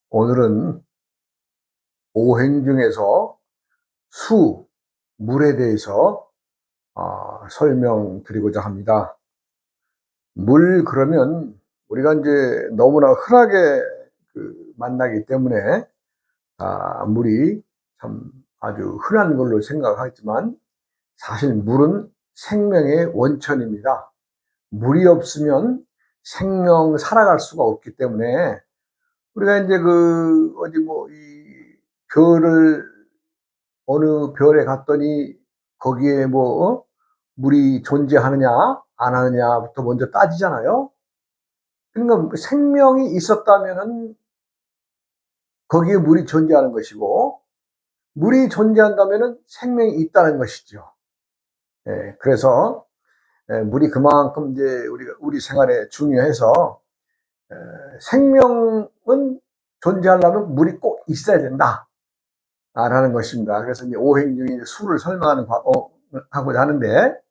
오늘은 오행 중에서 수, 물에 대해서 설명드리고자 합니다. 물 그러면 우리가 이제 너무나 흔하게 만나기 때문에 물이 참 아주 흔한 걸로 생각하지만 사실 물은 생명의 원천입니다. 물이 없으면 생명 살아갈 수가 없기 때문에 우리가 이제 어디 이 별을 어느 별에 갔더니 거기에 물이 존재하느냐 안 하느냐부터 먼저 따지잖아요. 그러니까 생명이 있었다면은 거기에 물이 존재하는 것이고, 물이 존재한다면은 생명이 있다는 것이죠. 그래서 물이 그만큼 이제 우리 생활에 중요해서 생명은 존재하려면 물이 꼭 있어야 된다. 라는 것입니다. 그래서 이제 오행 중에 수를 설명하는 하고자 하는데,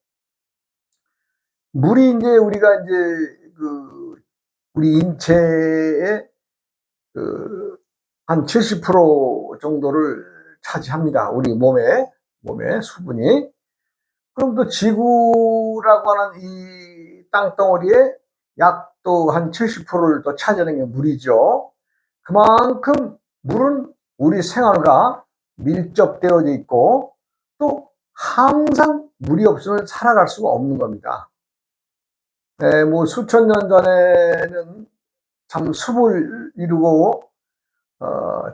물이 이제 우리가 이제 우리 인체의 한 70% 정도를 차지합니다. 우리 몸의 수분이. 그럼 또 지구라고 하는 이 땅덩어리에 약 또 한 70%를 또 차지하는 게 물이죠. 그만큼 물은 우리 생활과 밀접되어져 있고, 또 항상 물이 없으면 살아갈 수가 없는 겁니다. 수천 년 전에는 참 숲을 이루고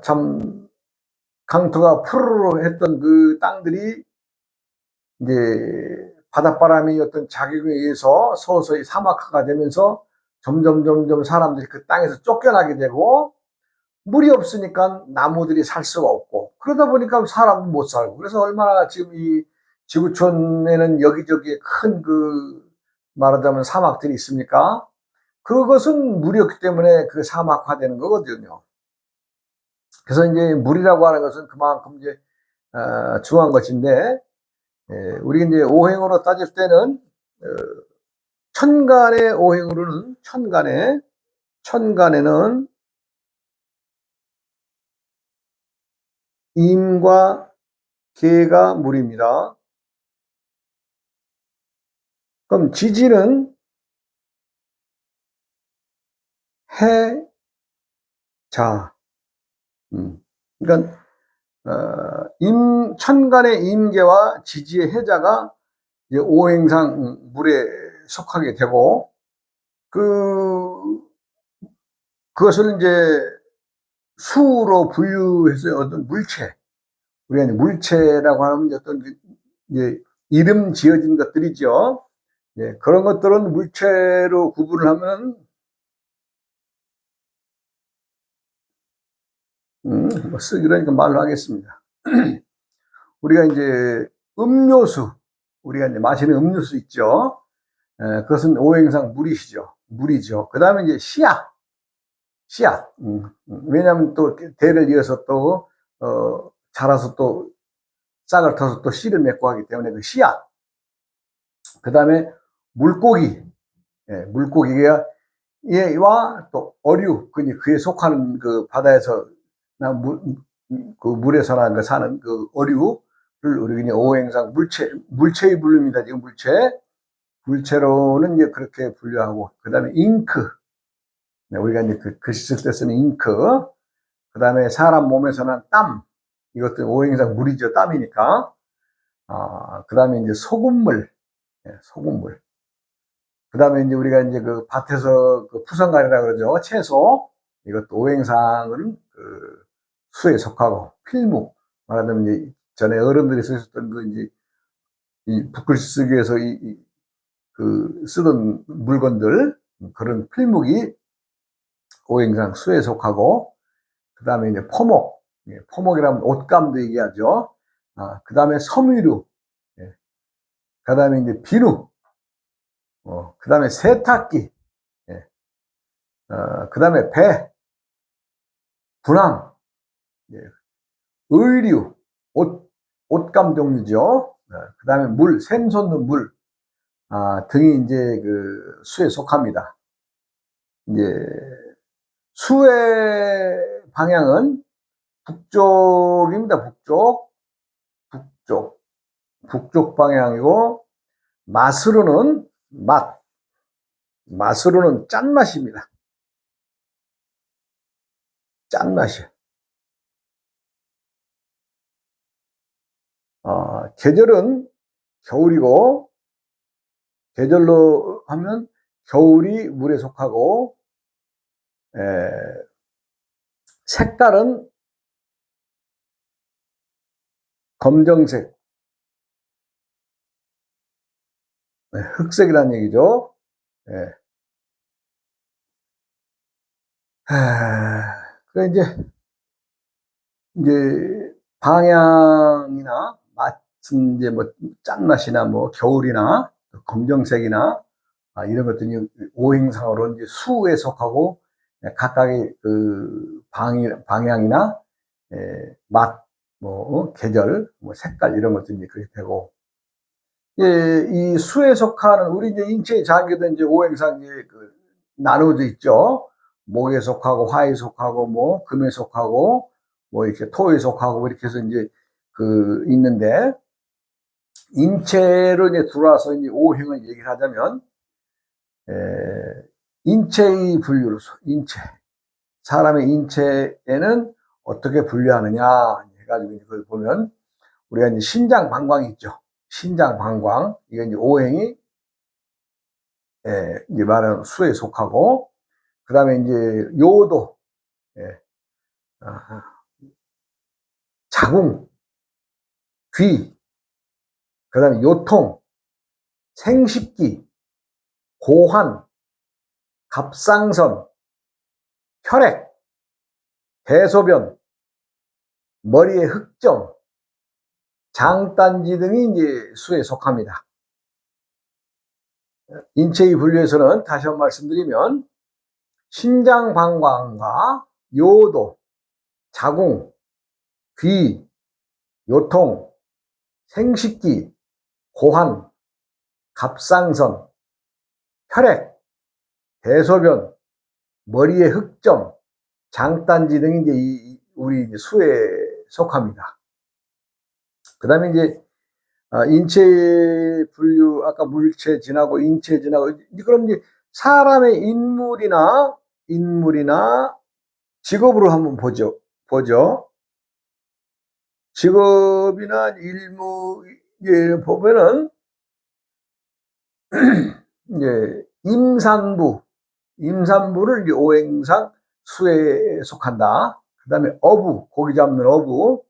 참 강토가 푸르르 했던 그 땅들이 이제 바닷바람이 어떤 작용에 의해서 서서히 사막화가 되면서 점점 사람들이 그 땅에서 쫓겨나게 되고, 물이 없으니까 나무들이 살 수가 없고, 그러다 보니까 사람도 못 살고, 그래서 얼마나 지금 이 지구촌에는 여기저기에 큰 말하자면 사막들이 있습니까? 그것은 물이 없기 때문에 그 사막화되는 거거든요. 그래서 이제 물이라고 하는 것은 그만큼 이제 중요한 것인데, 우리 이제 오행으로 따질 때는 천간의 오행으로는 천간에는 임과 계가 물입니다. 그럼 지지는 해, 자. 그러니까 천간의 임계와 지지의 해자가 이제 오행상 물에 속하게 되고, 그것을 이제 수로 분류해서 어떤 물체, 우리가 이제 물체라고 하면 어떤 이제 이름 지어진 것들이죠. 그런 것들은 물체로 구분을 하면 쓰기로니까 말로 하겠습니다. 우리가 이제 음료수, 우리가 이제 마시는 음료수 있죠. 그것은 오행상 물이죠. 그 다음에 이제 씨앗. 왜냐하면 또 대를 이어서 또 자라서 또 싹을 터서 또 씨를 맺고 하기 때문에 그 씨앗. 그 다음에 물고기. 물고기가 얘와 또 어류, 그에 속하는 그 바다에서 그 물에서나 사는 그 어류를 우리가 오행상 물체의 분류입니다. 지금 물체로는 이제 그렇게 분류하고, 그 다음에 잉크. 우리가 이제 글씨 쓸 때 쓰는 잉크. 그 다음에 사람 몸에서는 땀. 이것도 오행상 물이죠. 땀이니까. 그 다음에 이제 소금물. 그 다음에 이제 우리가 이제 밭에서 푸성가리라 그러죠. 채소. 이것도 오행상은 수에 속하고, 필목. 말하자면 이제 전에 어른들이 쓰셨던 이 붓글씨 쓰기 위해서 쓰던 물건들, 그런 필목이 오행상 수에 속하고, 그 다음에 이제 포목이라면 옷감도 얘기하죠. 그 다음에 섬유류, 그 다음에 이제 비누, 그 다음에 세탁기, 그 다음에 배, 분황, 의류, 옷감 종류죠. 그 다음에 샘 솟는 물 등이 이제 수에 속합니다. 이제 수의 방향은 북쪽입니다. 북쪽 방향이고, 맛으로는 짠맛입니다. 짠맛이요. 계절은 겨울이고, 계절로 하면 겨울이 물에 속하고, 색깔은 검정색, 흑색이라는 얘기죠. 그래 이제 방향이나 맛은 이제 뭐 짠맛이나 뭐 겨울이나 검정색이나 이런 것들이 오행상으로 이제 수에 속하고 각각의 그 방향이나 맛, 뭐 계절, 뭐 색깔 이런 것들이 그렇게 되고, 이 수에 속하는 우리 이제 인체의 자기도 이제 오행상 이제 그 나누어져 있죠. 목에 속하고 화에 속하고 뭐 금에 속하고 뭐 이렇게 토에 속하고 이렇게 해서 이제 그 있는데, 인체로 이제 들어와서 이제 오행을 얘기를 하자면, 인체의 분류로서 사람의 인체에는 어떻게 분류하느냐 해가지고 그걸 보면, 우리가 이제 신장 방광이 있죠. 신장 방광, 이게 이제 오행이 이제 말하는 수에 속하고, 그 다음에 이제 요도, 자궁, 귀, 그 다음에 요통, 생식기, 고환, 갑상선, 혈액, 대소변, 머리의 흑점, 장단지 등이 이제 수에 속합니다. 인체의 분류에서는 다시 한번 말씀드리면, 신장 방광과 요도, 자궁, 귀, 요통, 생식기, 고환, 갑상선, 혈액, 대소변, 머리의 흑점, 장단지 등이 이제 우리 수에 속합니다. 그 다음에 이제 인체 분류, 아까 물체 지나고 인체 지나고, 그럼 이제 사람의 인물이나 직업으로 한번 보죠. 직업이나 일무에 보면은 이제 임산부를 이제 오행상 수에 속한다. 그 다음에 어부, 고기 잡는 어부,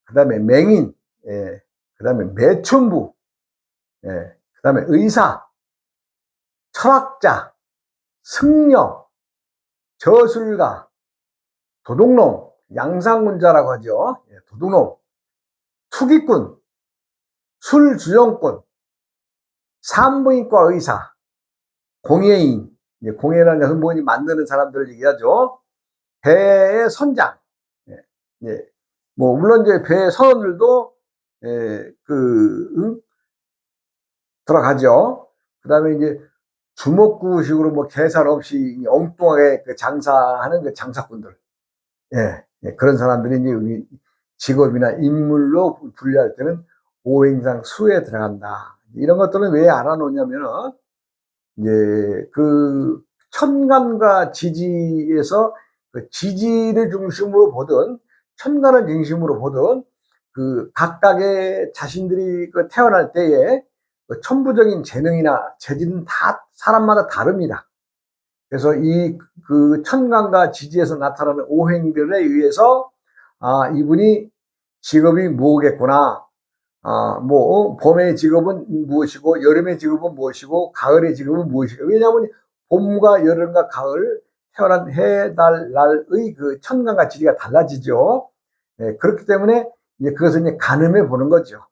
그 다음에 맹인, 그 다음에 매춘부, 그 다음에 의사, 철학자, 승려, 저술가, 도둑놈, 양상군자라고 하죠. 도둑놈, 투기꾼, 술주정꾼, 산부인과 의사, 공예인, 공예라는 흥본이 만드는 사람들을 얘기하죠. 배의 선장, 뭐 물론 이제 배 선원들도 들어가죠. 그 다음에 이제 주먹구식으로 뭐 계산 없이 엉뚱하게 그 장사하는 그 장사꾼들, 그런 사람들이 이제 우리 직업이나 인물로 분류할 때는 오행상 수에 들어간다. 이런 것들은 왜 알아놓냐면은, 이제 그 천간과 지지에서 그 지지를 중심으로 보든 천간을 중심으로 보든 그 각각의 자신들이 그 태어날 때에 그 천부적인 재능이나 재질은 다 사람마다 다릅니다. 그래서 이 그 천간과 지지에서 나타나는 오행들에 의해서 이분이 직업이 뭐겠구나. 뭐 봄의 직업은 무엇이고 여름의 직업은 무엇이고 가을의 직업은 무엇이고. 왜냐하면 봄과 여름과 가을 태어난 해, 달, 날의 그 천간과 지지가 달라지죠. 그렇기 때문에 이제 그것을 이제 가늠해 보는 거죠.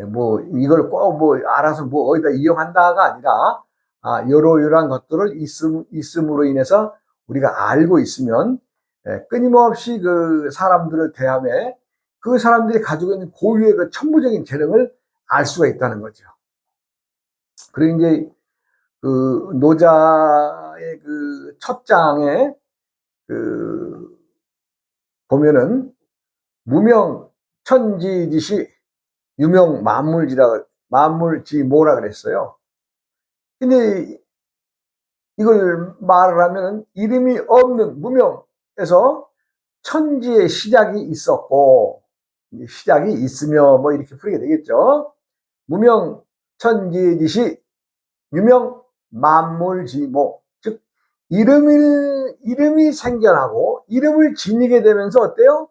뭐 이걸 꼭 뭐 알아서 뭐 어디다 이용한다가 아니라 이러이러한 것들을 있음으로 인해서 우리가 알고 있으면 끊임없이 그 사람들을 대함에 그 사람들이 가지고 있는 고유의 그 천부적인 재능을 알 수가 있다는 거죠. 그리고 이제 그 노자의 그 첫 장에 그 보면은 무명 천지지시 유명 만물지모라 그랬어요. 근데 이걸 말을 하면은 이름이 없는 무명에서 천지의 시작이 있었고, 시작이 있으며 뭐 이렇게 풀이게 되겠죠. 무명 천지지시 유명 만물지모, 즉 이름이 생겨나고 이름을 지니게 되면서 어때요?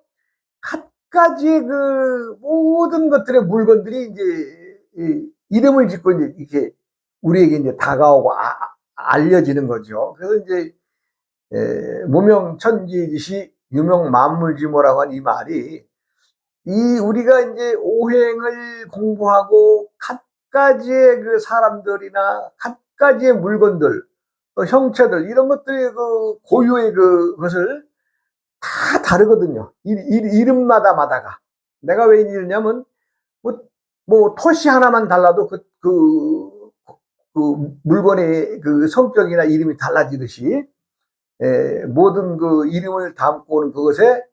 갖가지의 그 모든 것들의 물건들이 이제 이름을 짓고 이제 이렇게 우리에게 이제 다가오고 알려지는 거죠. 그래서 이제 무명천지지시 유명만물지모라고 한 이 말이 이 우리가 이제 오행을 공부하고 갖가지의 그 사람들이나 갖가지의 물건들 또 형체들 이런 것들의 그 고유의 그것을 다 다르거든요. 이름마다가 내가 왜 이러냐면 뭐 토시 하나만 달라도 그 물건의 그 성격이나 이름이 달라지듯이 모든 그 이름을 담고 오는 그것에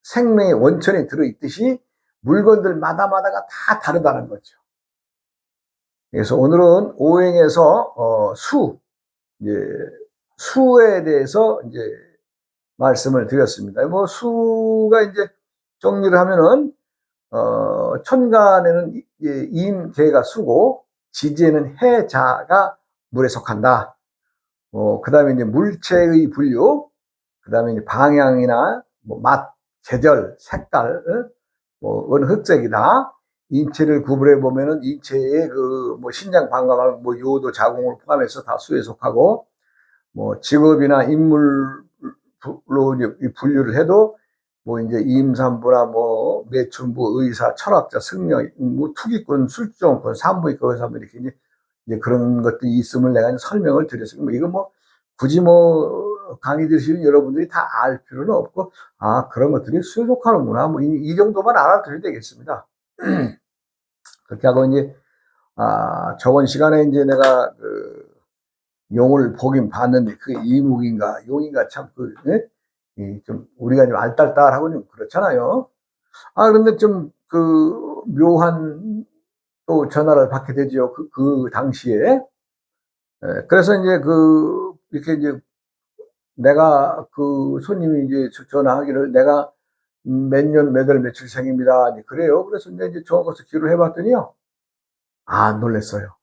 생명의 원천에 들어있듯이 물건들마다가 다 다르다는 거죠. 그래서 오늘은 오행에서 이제 수에 대해서 이제 말씀을 드렸습니다. 뭐 수가 이제 정리를 하면은 천간에는 임계가 수고 지지에는 해자가 물에 속한다. 그 다음에 이제 물체의 분류, 그 다음에 이제 방향이나 뭐 맛, 계절, 색깔, 뭐 어느 흑색이다. 인체를 구분해 보면은 인체의 그 뭐 신장, 방광, 뭐 요도, 자궁을 포함해서 다 수에 속하고, 뭐 직업이나 인물로 이제 분류를 해도 뭐 이제 임산부나 뭐 매춘부, 의사, 철학자, 승려, 뭐 투기꾼, 술주정꾼, 산부인과 의사 뭐 이렇게 이제 그런 것들이 있음을 내가 이제 설명을 드렸어요. 뭐 이거 뭐 굳이 뭐 강의 들으시는 여러분들이 다 알 필요는 없고, 아 그런 것들이 수에 속하는구나 뭐 이 정도만 알아들어도 되겠습니다. 그렇게 하고 이제 저번 시간에 이제 내가 그 용을 보긴 봤는데 그 이목인가 용인가 참 좀 우리가 좀 알딸딸하고 좀 그렇잖아요. 그런데 좀 그 묘한 또 전화를 받게 되죠. 그 당시에. 그래서 이제 이렇게 이제 내가 그 손님이 이제 전화하기를 내가 몇 년 몇 월 며칠 생입니다. 그래요. 그래서 이제 적어서 기록을 해봤더니요. 놀랬어요.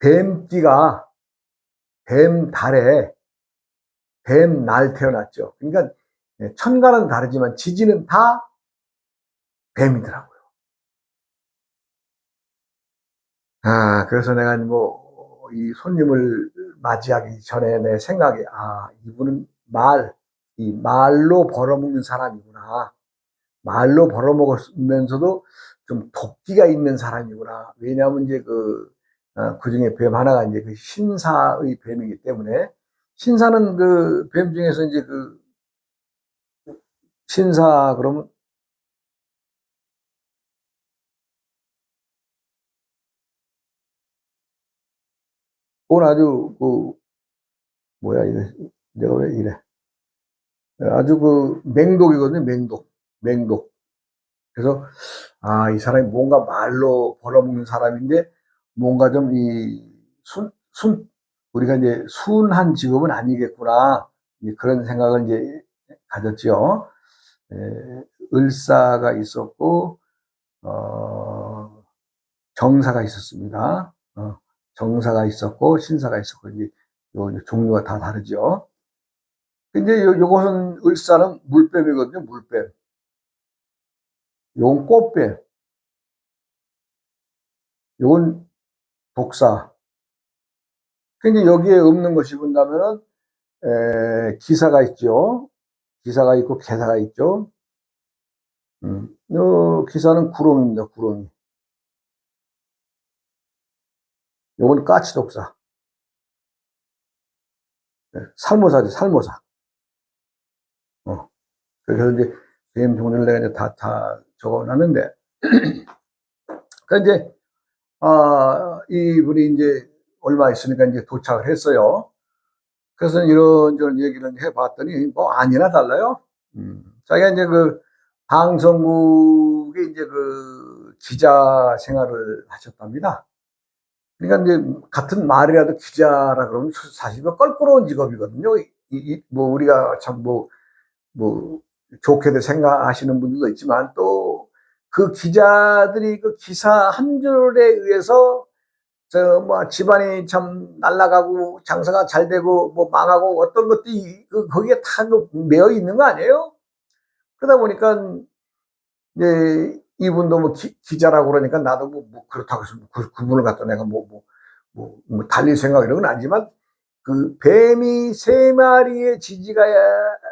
뱀띠가 뱀달에 뱀날 태어났죠. 그러니까 천간은 다르지만 지지는 다 뱀이더라고요. 그래서 내가 뭐 이 손님을 맞이하기 전에 내 생각에 이분은 이 말로 벌어먹는 사람이구나. 말로 벌어먹으면서도 좀 도끼가 있는 사람이구나. 왜냐하면 이제 그 중에 뱀 하나가 이제 그 신사의 뱀이기 때문에 신사는 그 뱀 중에서 이제 그 신사 그러면 그건 아주 뭐야 이거 내가 왜 이래 아주 맹독이거든요. 맹독. 그래서 이 사람이 뭔가 말로 벌어먹는 사람인데 뭔가 좀 우리가 이제 순한 직업은 아니겠구나 그런 생각을 이제 가졌죠. 을사가 있었고 정사가 있었습니다. 정사가 있었고 신사가 있었고 이제 종류가 다 다르죠. 근데 요것은 을사는 물뱀이거든요. 물뱀. 요건 꽃뱀. 요건 독사. 근데 여기에 없는 것이 본다면은 기사가 있죠. 기사가 있고 개사가 있죠. 요 기사는 구롱입니다. 구롱이. 요건 까치독사. 살모사지, 살모사. 그래서 이제 뱀 종류를 내가 이제 다 적어놨는데, 그 이제 이분이 이제 얼마 있으니까 이제 도착을 했어요. 그래서 이런저런 얘기를 해봤더니 뭐 아니나 달라요. 자기가 이제 그 방송국에 이제 그 기자 생활을 하셨답니다. 그러니까 이제 같은 말이라도 기자라 그러면 사실 그 껄끄러운 직업이거든요. 뭐 우리가 참 뭐 좋게도 생각하시는 분들도 있지만 또 그 기자들이 그 기사 한 줄에 의해서 저 뭐 집안이 참 날아가고 장사가 잘 되고 뭐 망하고 어떤 것들이 거기에 다 매여 있는 거 아니에요? 그러다 보니까 이제 이분도 뭐 기자라고 그러니까 나도 뭐 그렇다고 해서 그분을 갖다 내가 달릴 생각 이런 건 아니지만 그 뱀이 세 마리의 지지가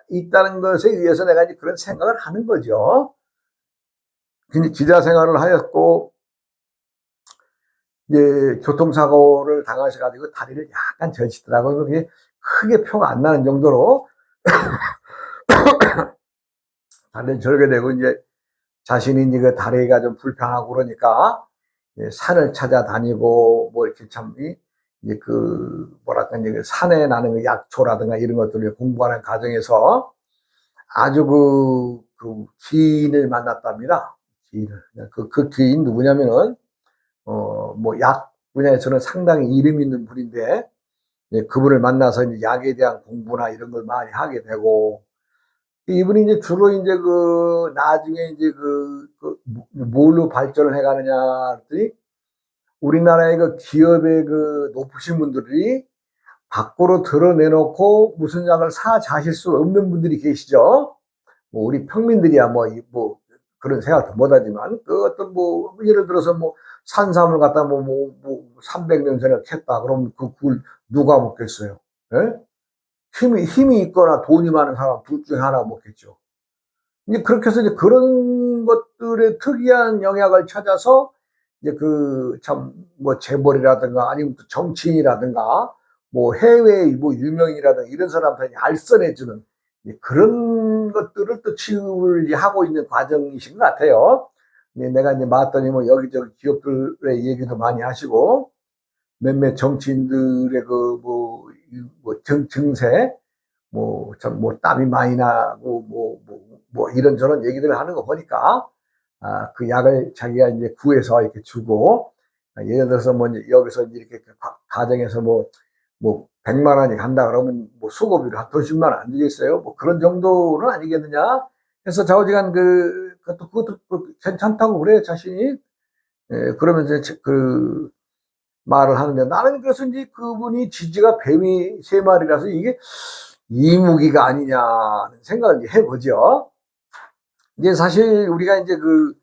있다는 것에 의해서 내가 이제 그런 생각을 하는 거죠. 근데 기자 생활을 하였고 이제 교통사고를 당하셔가지고 다리를 약간 절치더라고요. 그게 크게 표가 안 나는 정도로 다리를 절게 되고 이제 자신이 이제 그 다리가 좀 불편하고 그러니까 산을 찾아다니고 뭐 이렇게 참 이제 그 뭐랄까 이제 그 산에 나는 그 약초라든가 이런 것들을 공부하는 과정에서 아주 그 기인을 만났답니다. 기인을. 그 기인 누구냐면은 뭐 약 분야에서는 상당히 이름 있는 분인데 그분을 만나서 이제 약에 대한 공부나 이런 걸 많이 하게 되고 이분이 이제 주로 이제 그 나중에 이제 뭘로 발전을 해가느냐 했더니 우리나라의 그 기업의 그 높으신 분들이 밖으로 드러내놓고 무슨 약을 사 자실 수 없는 분들이 계시죠. 뭐 우리 평민들이야 뭐 그런 생각도 못하지만 그 어떤 뭐 예를 들어서 뭐 산삼을 갖다 뭐 300년 전에 캤다 그러면 그걸 누가 먹겠어요? 예? 힘이 있거나 돈이 많은 사람 둘 중에 하나 먹겠죠. 이제 그렇게 해서 이제 그런 것들의 특이한 영약을 찾아서 이제 그 참 뭐 재벌이라든가 아니면 또 정치인이라든가 뭐 해외 뭐 유명이라든가 이런 사람들이 알선해주는 그런 것들을 또 취급을 하고 있는 과정이신 것 같아요. 내가 이제 봤더니 뭐 여기저기 기업들의 얘기도 많이 하시고 몇몇 정치인들의 증세 뭐 땀이 많이 나고 이런저런 얘기들을 하는 거 보니까 그 약을 자기가 이제 구해서 이렇게 주고 예를 들어서 뭐 여기서 이렇게 가정에서 뭐 100만 원이 간다 그러면 뭐 수고비로 한 10만 원 안 되겠어요? 뭐 그런 정도는 아니겠느냐? 그래서 좌우지간 그것도 괜찮다고 그래요, 자신이. 그러면서 그 말을 하는데 나는 그래서 이제 그분이 지지가 뱀이 세 마리라서 이게 이무기가 아니냐는 생각을 이제 해보죠. 이제 사실 우리가 이제 그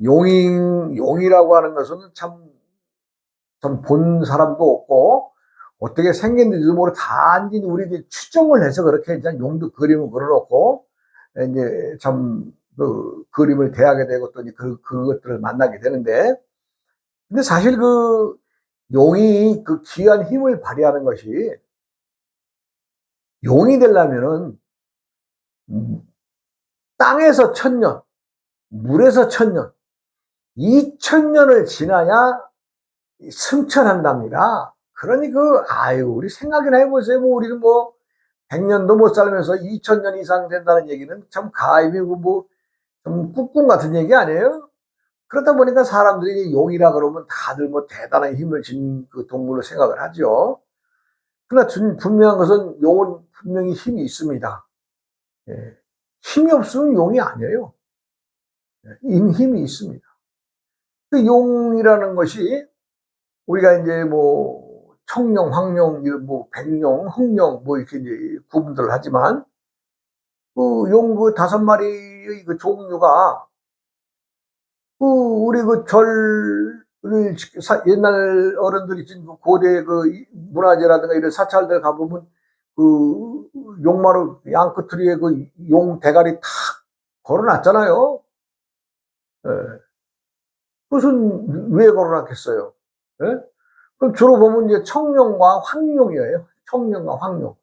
용이라고 하는 것은 참 본 사람도 없고 어떻게 생겼는지도 모르고 단지 우리들이 추정을 해서 그렇게 이제 용도 그림을 그려놓고 이제 참 그 그림을 대하게 되고 또 그것들을 만나게 되는데 근데 사실 그 용이 그 귀한 힘을 발휘하는 것이 용이 되려면은 땅에서 1000년, 물에서 1000년, 2000년을 지나야 승천한답니다. 그러니 우리 생각이나 해보세요. 뭐, 우리는 뭐, 100년도 못 살면서 2000년 이상 된다는 얘기는 참 가입이고 좀 꿈 같은 얘기 아니에요? 그렇다 보니까 사람들이 용이라 그러면 다들 뭐 대단한 힘을 진 그 동물로 생각을 하죠. 그러나 분명한 것은 용은 분명히 힘이 있습니다. 예. 힘이 없으면 용이 아니에요. 힘이 있습니다. 그 용이라는 것이 우리가 이제 뭐 청룡, 황룡, 뭐 백룡, 흑룡 뭐 이렇게 이제 구분들 하지만 그 용 그 5마리의 그 종류가 우리 그 절을 옛날 어른들이 진 고대 그 문화재라든가 이런 사찰들 가보면 그 용마루 양끝트리에 그 용 대가리 탁 걸어놨잖아요. 예. 그것은 왜 걸어놨겠어요? 예? 그럼 주로 보면 이제 청룡과 황룡이에요. 청룡과 황룡.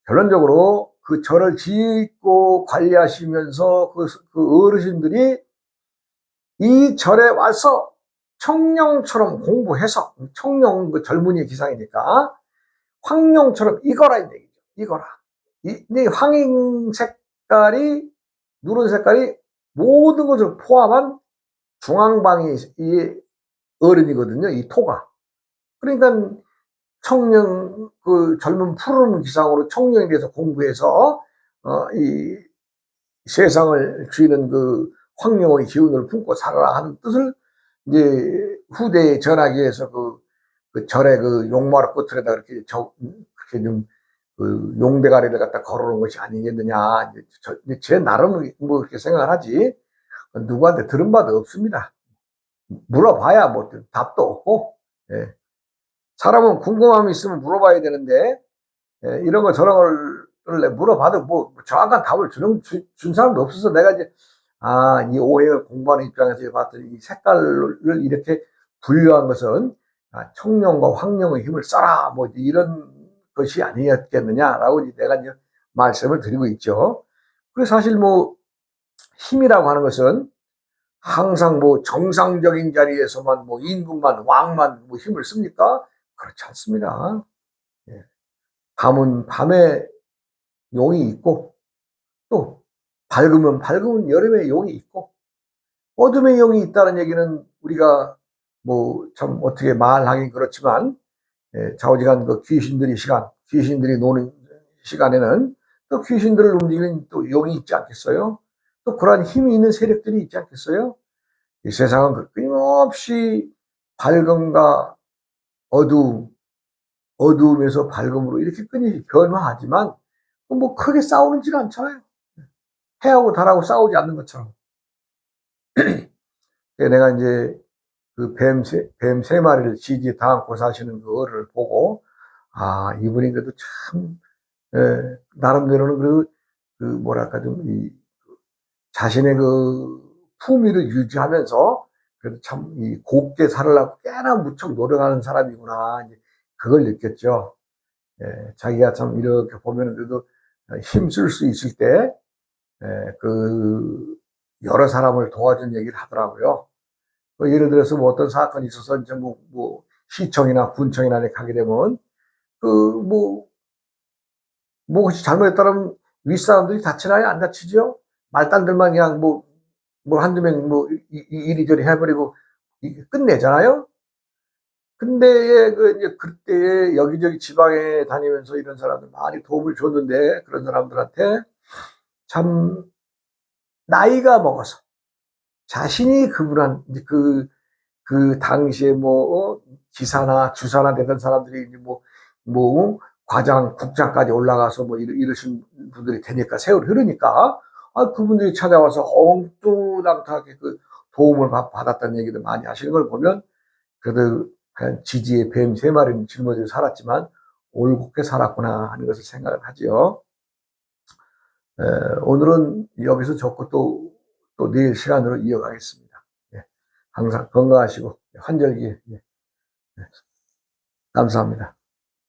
결론적으로 그 절을 짓고 관리하시면서 그 어르신들이 이 절에 와서 청룡처럼 공부해서, 청룡 그 젊은이 기상이니까 황룡처럼 익어라 이 얘기죠. 익어라. 이 황인 색깔이, 누런 색깔이 모든 것을 포함한 중앙방이 이 어른이거든요. 이 토가. 그러니까 청룡, 그 젊은 푸른 기상으로 청룡에 대해서 공부해서 이 세상을 쥐는 그 황룡의 기운을 품고 살아라 하는 뜻을 이제 후대에 전하기 위해서 그 절에 그 용마루 끝에다 그렇게 그렇게 좀 그 용대가리를 갖다 걸어놓은 것이 아니겠느냐. 이제 제 나름 뭐 그렇게 생각을 하지. 누구한테 들은 바도 없습니다. 물어봐야 뭐 답도 없고. 예. 사람은 궁금함이 있으면 물어봐야 되는데, 예, 이런 거 저런 걸 물어봐도 뭐 정확한 답을 준 사람도 없어서 내가 이제 이 오해를 공부하는 입장에서 봤더니 이 색깔을 이렇게 분류한 것은 청룡과 황룡의 힘을 써라 뭐 이런 것이 아니었겠느냐라고 내가 이제 말씀을 드리고 있죠. 그래서 사실 뭐 힘이라고 하는 것은 항상 뭐 정상적인 자리에서만 뭐 임금만 왕만 뭐 힘을 씁니까? 그렇지 않습니다. 예. 밤은 밤에 용이 있고, 또 밝으면 여름에 용이 있고, 어둠에 용이 있다는 얘기는 우리가 뭐 참 어떻게 말하긴 그렇지만, 좌우지간 그 귀신들이 노는 시간에는 또 귀신들을 움직이는 또 용이 있지 않겠어요? 또 그러한 힘이 있는 세력들이 있지 않겠어요? 이 세상은 끊임없이 밝음과 어두움에서 밝음으로 이렇게 끊임없이 변화하지만 뭐 크게 싸우는지는 않잖아요. 해하고 달하고 싸우지 않는 것처럼. 내가 이제 그 뱀 세 마리를 지지에 당하고 사시는 그 어를 보고, 이분이 그래도 참, 나름대로는 그 뭐랄까, 자신의 그 품위를 유지하면서, 그래도 참, 곱게 살으려고 꽤나 무척 노력하는 사람이구나. 이제 그걸 느꼈죠. 자기가 참 이렇게 보면 그래도 힘쓸 수 있을 때, 여러 사람을 도와준 얘기를 하더라고요. 예를 들어서 뭐 어떤 사건이 있어서 이제 뭐 시청이나 군청이나 가게 되면 혹시 잘못했다면 윗사람들이 다치나요? 안 다치죠? 말단들만 그냥 뭐 한두 명 이리저리 해버리고 끝내잖아요? 근데 이제 그때 여기저기 지방에 다니면서 이런 사람들 많이 도움을 줬는데, 그런 사람들한테 참 나이가 먹어서 자신이 이제 그 당시에 기사나 주사나 되던 사람들이 이제 과장, 국장까지 올라가서 이러신 분들이 되니까, 세월이 흐르니까, 그분들이 찾아와서 엉뚱당하게 그 도움을 받았다는 얘기도 많이 하시는 걸 보면, 그래도 지지의 뱀 세 마리는 짊어지고 살았지만, 올곧게 살았구나 하는 것을 생각을 하죠. 오늘은 여기서 적고 또 내일 시간으로 이어가겠습니다. 예. 항상 건강하시고 환절기, 감사합니다.